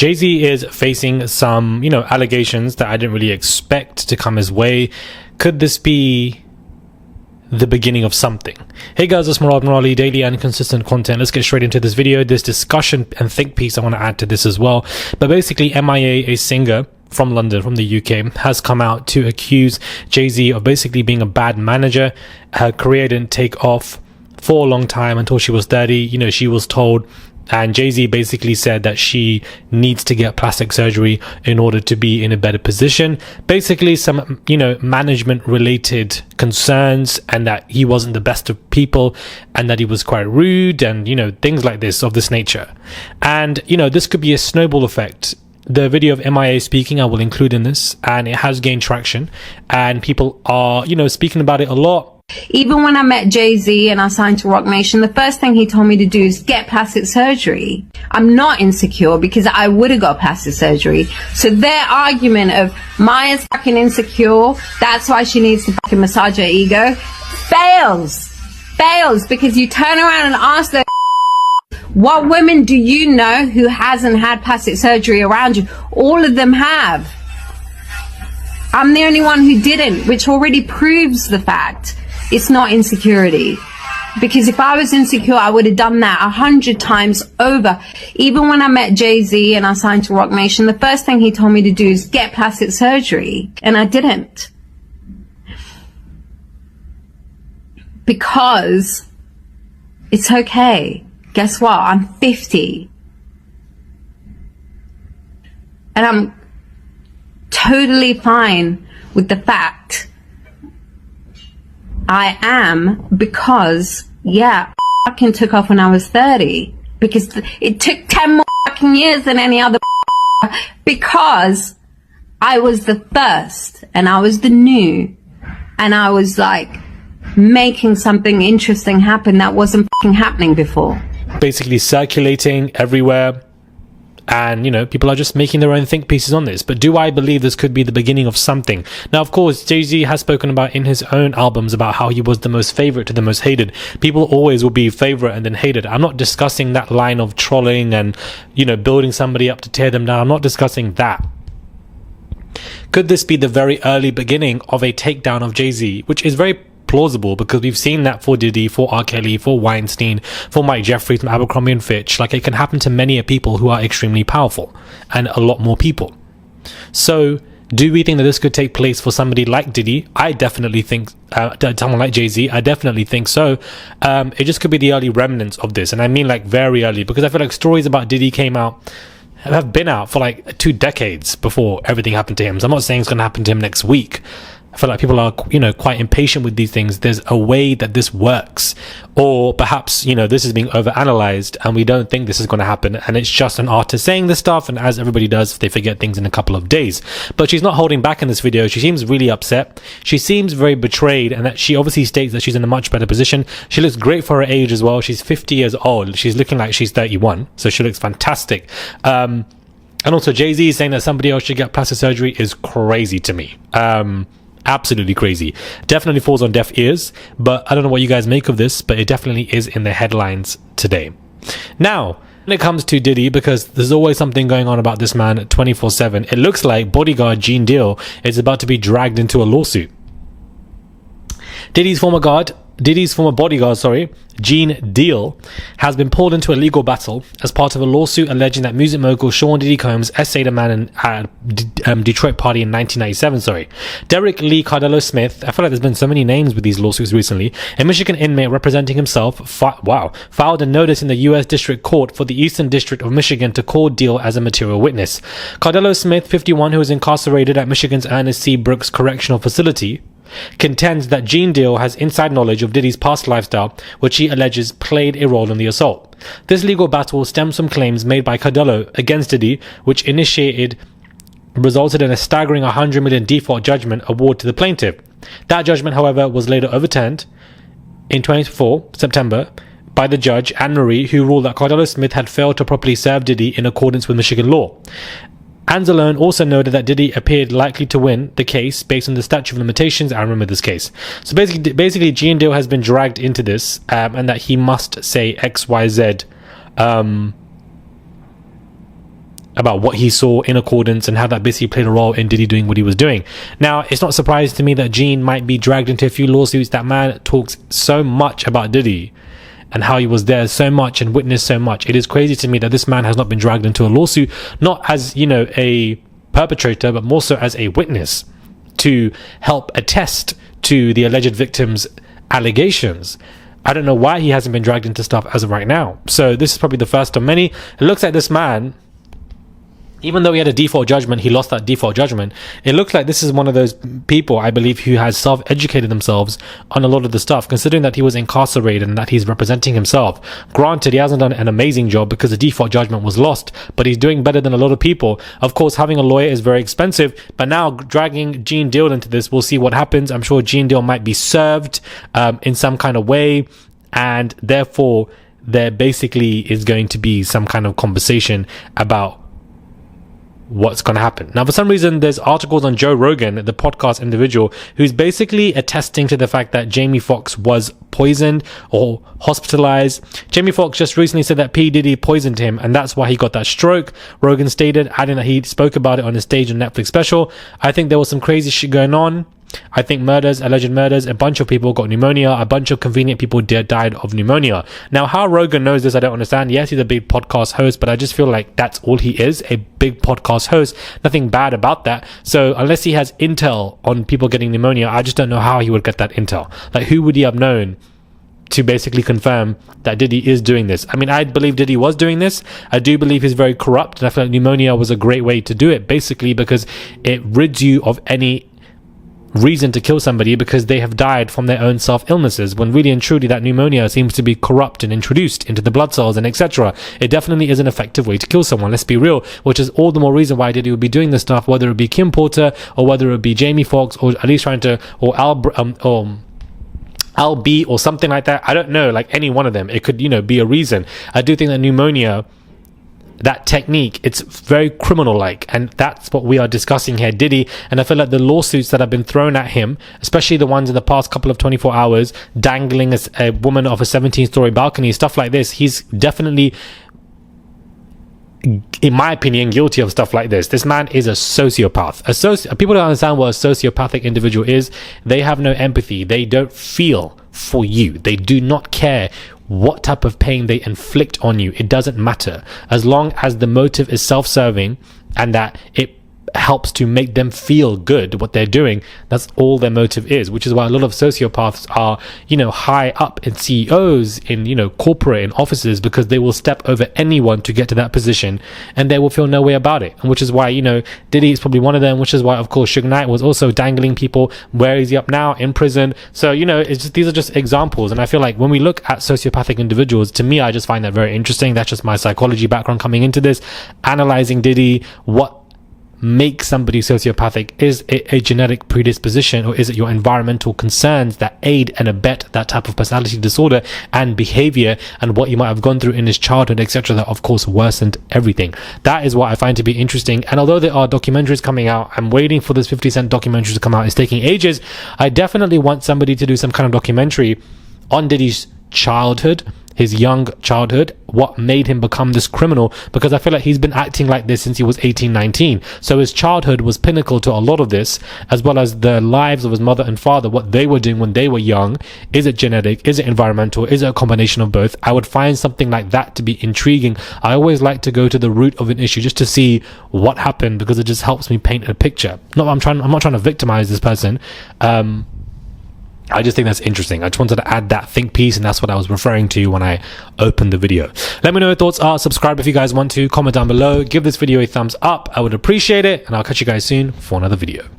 Jay-Z is facing some, allegations that I didn't really expect to come his way. Could this be the beginning of something? Hey guys, it's Murad Murali, daily and consistent content. Let's get straight into this video. This discussion and think piece I want to add to this as well. But basically, MIA, a singer from London, from the UK, has come out to accuse Jay-Z of basically being a bad manager. Her career didn't take off for a long time until she was 30. She was told, and Jay-Z basically said that she needs to get plastic surgery in order to be in a better position. Basically some, management related concerns, and that he wasn't the best of people, and that he was quite rude, and, things like this, of this nature. And, this could be a snowball effect. The video of MIA speaking, I will include in this, and it has gained traction, and people are, speaking about it a lot. Even when I met Jay-Z and I signed to Rock Nation, the first thing he told me to do is get plastic surgery. I'm not insecure because I would have got plastic surgery. So their argument of Maya's fucking insecure, that's why she needs to fucking massage her ego, fails because you turn around and ask them, what women do you know who hasn't had plastic surgery around you? All of them have. I'm the only one who didn't, which already proves the fact it's not insecurity. Because if I was insecure, I would have done that 100 times over. Even when I met Jay-Z and I signed to Rock Nation, the first thing he told me to do is get plastic surgery. And I didn't. Because it's okay. Guess what? I'm 50. And I'm totally fine with the fact I am, because I fucking took off when I was 30, because it took 10 more fucking years than any other, because I was the first and I was the new, and I was like making something interesting happen that wasn't fucking happening before. Basically circulating everywhere. And, people are just making their own think pieces on this. But do I believe this could be the beginning of something? Now, of course, Jay-Z has spoken about in his own albums about how he was the most favorite to the most hated. People always will be favorite and then hated. I'm not discussing that line of trolling and, building somebody up to tear them down. I'm not discussing that. Could this be the very early beginning of a takedown of Jay-Z, which is very plausible, because we've seen that for Diddy, for R. Kelly, for Weinstein, for Mike Jeffries from Abercrombie and Fitch. Like, it can happen to many people who are extremely powerful, and a lot more people. So do we think that this could take place for somebody like Diddy? I definitely think, someone like Jay-Z, I definitely think so. It just could be the early remnants of this, and I mean like very early, because I feel like stories about Diddy have been out for like 2 decades before everything happened to him. So I'm not saying it's going to happen to him next week. I feel like people are, quite impatient with these things. There's a way that this works. Or perhaps, this is being overanalyzed and we don't think this is going to happen. And it's just an artist saying this stuff. And as everybody does, they forget things in a couple of days. But she's not holding back in this video. She seems really upset. She seems very betrayed. And that she obviously states that she's in a much better position. She looks great for her age as well. She's 50 years old. She's looking like she's 31. So she looks fantastic. And also Jay-Z saying that somebody else should get plastic surgery is crazy to me. Absolutely crazy. Definitely falls on deaf ears, but I don't know what you guys make of this, but it definitely is in the headlines today. Now, when it comes to Diddy, because there's always something going on about this man 24/7, it looks like bodyguard Gene Deal is about to be dragged into a lawsuit. Diddy's former bodyguard, Gene Deal, has been pulled into a legal battle as part of a lawsuit alleging that music mogul Sean Diddy Combs essayed a man at a Detroit party in 1997. Derek Lee Cardello Smith, I feel like there's been so many names with these lawsuits recently, a Michigan inmate representing himself, filed a notice in the U.S. District Court for the Eastern District of Michigan to call Deal as a material witness. Cardello Smith, 51, who is incarcerated at Michigan's Ernest C. Brooks Correctional Facility, contends that Gene Deal has inside knowledge of Diddy's past lifestyle, which he alleges played a role in the assault. This legal battle stems from claims made by Cardello against Diddy, which resulted in a staggering $100 million default judgment award to the plaintiff. That judgment, however, was later overturned in September by the judge, Anne Marie, who ruled that Cardello Smith had failed to properly serve Diddy in accordance with Michigan law. Anzalone also noted that Diddy appeared likely to win the case based on the statute of limitations. I remember this case. So basically, Gene Deal has been dragged into this, and that he must say XYZ about what he saw in accordance and how that basically played a role in Diddy doing what he was doing. Now, it's not surprising to me that Gene might be dragged into a few lawsuits. That man talks so much about Diddy and how he was there so much and witnessed so much. It is crazy to me that this man has not been dragged into a lawsuit, not as, you know, a perpetrator, but more so as a witness to help attest to the alleged victim's allegations. I don't know why he hasn't been dragged into stuff as of right now. So this is probably the first of many. It looks like this man, even though he had a default judgment, he lost that default judgment. It looks like this is one of those people, I believe, who has self-educated themselves on a lot of the stuff, considering that he was incarcerated and that he's representing himself. Granted, he hasn't done an amazing job because the default judgment was lost, but he's doing better than a lot of people. Of course, having a lawyer is very expensive, but now dragging Gene Deal into this, we'll see what happens. I'm sure Gene Deal might be served in some kind of way, and therefore there basically is going to be some kind of conversation about what's going to happen. Now, for some reason, there's articles on Joe Rogan, the podcast individual, who's basically attesting to the fact that Jamie Foxx was poisoned or hospitalized. Jamie Foxx just recently said that P. Diddy poisoned him, and that's why he got that stroke. Rogan stated, adding that he spoke about it on his stage and Netflix special. I think there was some crazy shit going on. I think alleged murders, a bunch of people got pneumonia, a bunch of convenient people died of pneumonia. Now, how Rogan knows this, I don't understand. Yes, he's a big podcast host, but I just feel like that's all he is, a big podcast host. Nothing bad about that. So unless he has intel on people getting pneumonia, I just don't know how he would get that intel. Like, who would he have known to basically confirm that Diddy is doing this? I mean, I believe Diddy was doing this. I do believe he's very corrupt, and I feel like pneumonia was a great way to do it, basically because it rids you of any reason to kill somebody because they have died from their own self-illnesses, when really and truly that pneumonia seems to be corrupt and introduced into the blood cells and etc. It definitely is an effective way to kill someone, let's be real, which is all the more reason why Diddy would be doing this stuff, whether it be Kim Porter or whether it be Jamie Foxx or at least trying to, or Al B or something like that. I don't know, like any one of them. It could, be a reason. I do think that pneumonia, that technique, it's very criminal-like, and that's what we are discussing here, Diddy. And I feel like the lawsuits that have been thrown at him, especially the ones in the past couple of 24 hours, dangling a woman off a 17-story balcony, stuff like this, he's definitely, in my opinion, guilty of stuff like this. This man is a sociopath. People don't understand what a sociopathic individual is. They have no empathy. They don't feel for you. They do not care what type of pain they inflict on you. It doesn't matter, as long as the motive is self-serving and that it helps to make them feel good what they're doing. That's all their motive is, which is why a lot of sociopaths are high up in CEOs, in corporate and offices, because they will step over anyone to get to that position and they will feel no way about it. And which is why Diddy is probably one of them, which is why of course Suge Knight was also dangling people. Where is he up now? In prison. So it's just, these are just examples, and I feel like when we look at sociopathic individuals, to me I just find that very interesting. That's just my psychology background coming into this, analyzing Diddy. What make somebody sociopathic? Is it a genetic predisposition, or is it your environmental concerns that aid and abet that type of personality disorder and behavior, and what you might have gone through in his childhood, etc., that of course worsened everything? That is what I find to be interesting. And although there are documentaries coming out, I'm waiting for this 50 Cent documentary to come out. It's taking ages. I definitely want somebody to do some kind of documentary on Diddy's childhood, his young childhood, what made him become this criminal, because I feel like he's been acting like this since he was 18, 19. So his childhood was pinnacle to a lot of this, as well as the lives of his mother and father, what they were doing when they were young. Is it genetic? Is it environmental? Is it a combination of both? I would find something like that to be intriguing. I always like to go to the root of an issue just to see what happened, because it just helps me paint a picture. I'm not trying to victimize this person. I just think that's interesting. I just wanted to add that think piece, and that's what I was referring to when I opened the video. Let me know your thoughts are. Subscribe if you guys want to. Comment down below. Give this video a thumbs up. I would appreciate it, and I'll catch you guys soon for another video.